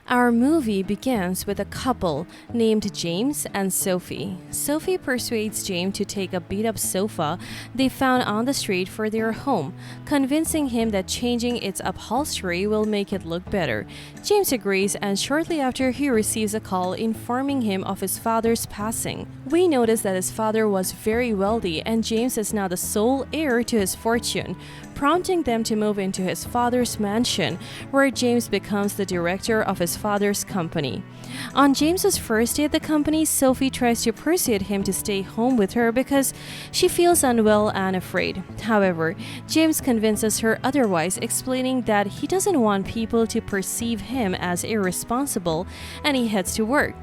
Our movie begins with a couple named James and Sophie. Sophie persuades James to take a beat-up sofa they found on the street for their home, convincing him that changing its upholstery will make it look better. James agrees, and shortly after he receives a call informing him of his father's passing. We notice that his father was very wealthy and James is now the sole heir to his fortune, prompting them to move into his father's mansion, where James becomes the director of his father's company. On James's first day at the company, Sophie tries to persuade him to stay home with her because she feels unwell and afraid. However, James convinces her otherwise, explaining that he doesn't want people to perceive him as irresponsible, and he heads to work.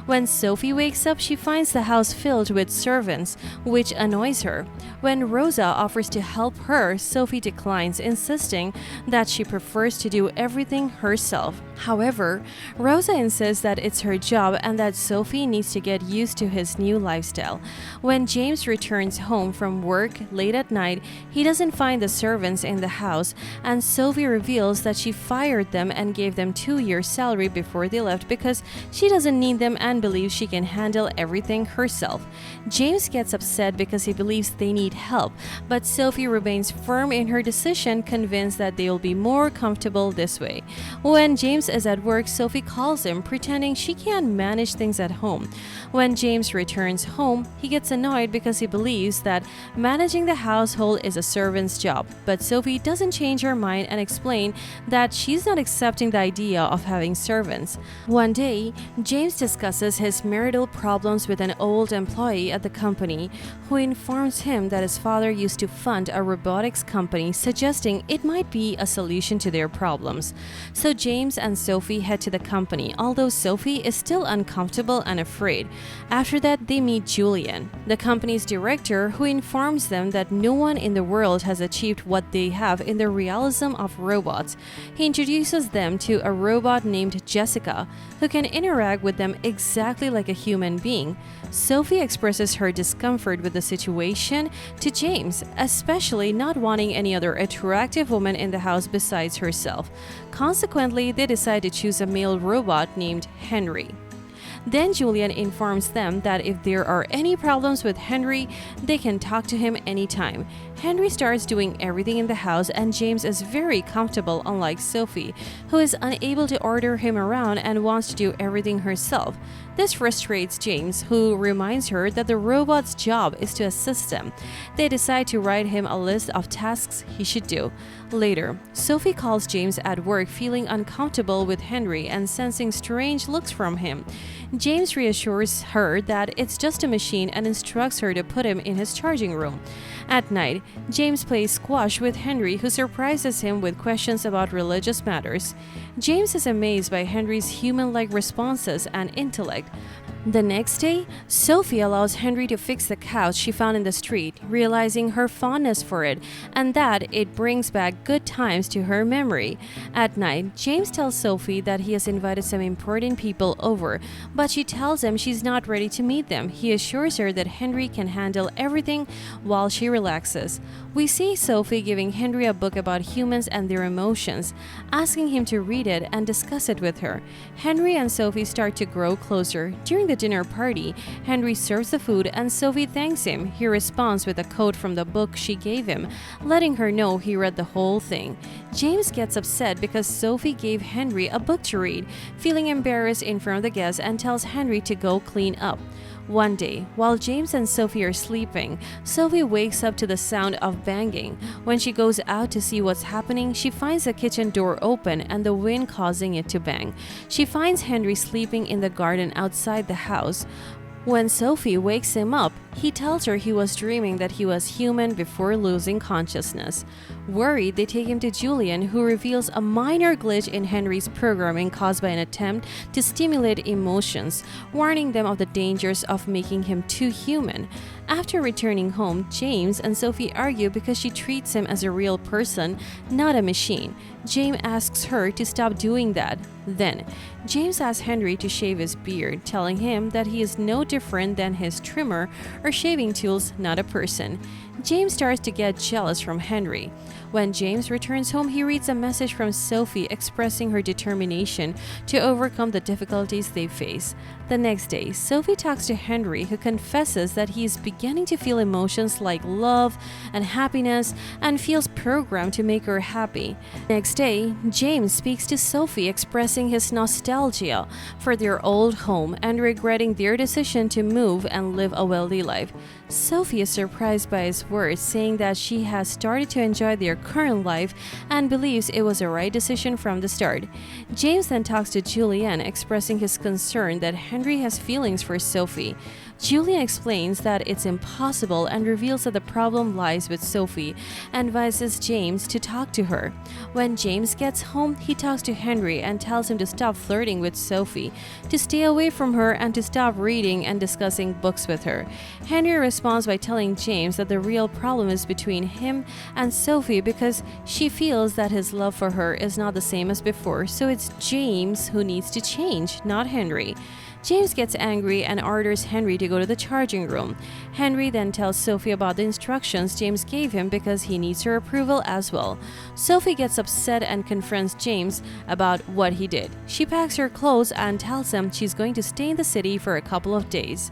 When Sophie wakes up, she finds the house filled with servants, which annoys her. When Rosa offers to help her, Sophie declines, insisting that she prefers to do everything herself. However, Rosa insists that it's her job and that Sophie needs to get used to his new lifestyle. When James returns home from work late at night, he doesn't find the servants in the house, and Sophie reveals that she fired them and gave them 2 years' salary before they left because she doesn't need them and believes she can handle everything herself. James gets upset because he believes they need help, but Sophie remains firm in her decision, convinced that they will be more comfortable this way. When James is at work, Sophie calls him, pretending she can't manage things at home. When James returns home, he gets annoyed because he believes that managing the household is a servant's job, but Sophie doesn't change her mind and explain that she's not accepting the idea of having servants. One day, James discusses his marital problems with an old employee at the company who informs him that his father used to fund a robotics company, suggesting it might be a solution to their problems. So James and Sophie head to the company, although Sophie is still uncomfortable and afraid. After that, they meet Julian, the company's director, who informs them that no one in the world has achieved what they have in the realism of robots. He introduces them to a robot named Jessica, who can interact with them exactly like a human being. Sophie expresses her discomfort with the situation to James, especially not wanting any other attractive woman in the house besides herself. Consequently, they decide to choose a male robot named Henry. Then Julian informs them that if there are any problems with Henry, they can talk to him anytime. Henry starts doing everything in the house, and James is very comfortable, unlike Sophie, who is unable to order him around and wants to do everything herself. This frustrates James, who reminds her that the robot's job is to assist them. They decide to write him a list of tasks he should do. Later, Sophie calls James at work, feeling uncomfortable with Henry and sensing strange looks from him. James reassures her that it's just a machine and instructs her to put him in his charging room. At night, James plays squash with Henry, who surprises him with questions about religious matters. James is amazed by Henry's human-like responses and intellect. The next day, Sophie allows Henry to fix the couch she found in the street, realizing her fondness for it and that it brings back good times to her memory. At night, James tells Sophie that he has invited some important people over, but she tells him she's not ready to meet them. He assures her that Henry can handle everything while she relaxes. We see Sophie giving Henry a book about humans and their emotions, asking him to read it and discuss it with her. Henry and Sophie start to grow closer. During the dinner party, Henry serves the food and Sophie thanks him. He responds with a quote from the book she gave him, letting her know he read the whole thing. James gets upset because Sophie gave Henry a book to read, feeling embarrassed in front of the guests, and tells Henry to go clean up. One day, while James and Sophie are sleeping, Sophie wakes up to the sound of banging. When she goes out to see what's happening, she finds the kitchen door open and the wind causing it to bang. She finds Henry sleeping in the garden outside the house. When Sophie wakes him up, he tells her he was dreaming that he was human before losing consciousness. Worried, they take him to Julian, who reveals a minor glitch in Henry's programming caused by an attempt to stimulate emotions, warning them of the dangers of making him too human. After returning home, James and Sophie argue because she treats him as a real person, not a machine. James asks her to stop doing that. Then, James asks Henry to shave his beard, telling him that he is no different than his trimmer or shaving tools, not a person. James starts to get jealous from Henry. When James returns home, he reads a message from Sophie expressing her determination to overcome the difficulties they face. The next day, Sophie talks to Henry, who confesses that he is beginning to feel emotions like love and happiness and feels programmed to make her happy. Next day, James speaks to Sophie expressing his nostalgia for their old home and regretting their decision to move and live a wealthy life. Sophie is surprised by his words, saying that she has started to enjoy their current life and believes it was a right decision from the start. James then talks to Julian, expressing his concern that Henry has feelings for Sophie. Julian explains that it's impossible and reveals that the problem lies with Sophie and advises James to talk to her. When James gets home, he talks to Henry and tells him to stop flirting with Sophie, to stay away from her, and to stop reading and discussing books with her. Henry responds by telling James that the real problem is between him and Sophie because she feels that his love for her is not the same as before, so it's James who needs to change, not Henry. James gets angry and orders Henry to go to the charging room. Henry then tells Sophie about the instructions James gave him because he needs her approval as well. Sophie gets upset and confronts James about what he did. She packs her clothes and tells him she's going to stay in the city for a couple of days.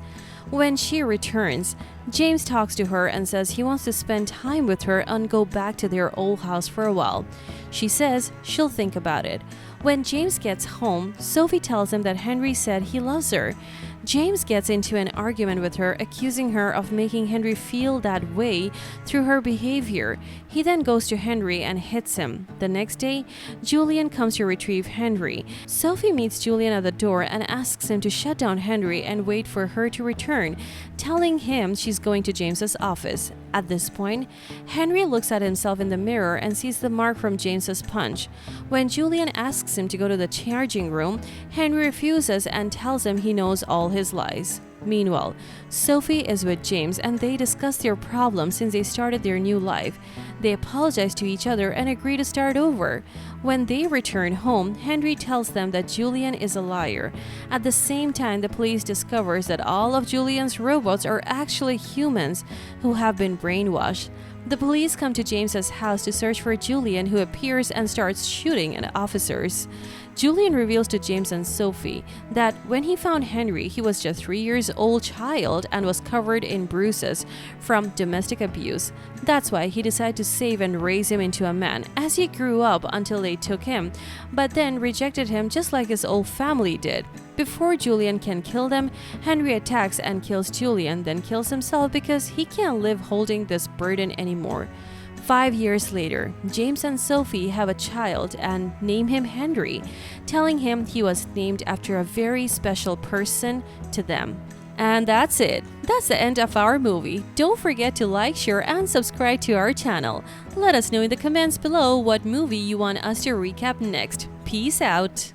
When she returns, James talks to her and says he wants to spend time with her and go back to their old house for a while. She says she'll think about it. When James gets home, Sophie tells him that Henry said he loves her. James gets into an argument with her, accusing her of making Henry feel that way through her behavior. He then goes to Henry and hits him. The next day, Julian comes to retrieve Henry. Sophie meets Julian at the door and asks him to shut down Henry and wait for her to return, telling him she's going to James's office. At this point, Henry looks at himself in the mirror and sees the mark from James's punch. When Julian asks him to go to the charging room, Henry refuses and tells him he knows all his lies. Meanwhile, Sophie is with James and they discuss their problems since they started their new life. They apologize to each other and agree to start over. When they return home, Henry tells them that Julian is a liar. At the same time, the police discovers that all of Julian's robots are actually humans who have been brainwashed. The police come to James's house to search for Julian, who appears and starts shooting at officers. Julian reveals to James and Sophie that when he found Henry, he was just a 3-year-old child and was covered in bruises from domestic abuse. That's why he decided to save and raise him into a man as he grew up until they took him, but then rejected him just like his old family did. Before Julian can kill them, Henry attacks and kills Julian, then kills himself because he can't live holding this burden anymore. 5 years later, James and Sophie have a child and name him Henry, telling him he was named after a very special person to them. And that's it. That's the end of our movie. Don't forget to like, share, and subscribe to our channel. Let us know in the comments below what movie you want us to recap next. Peace out.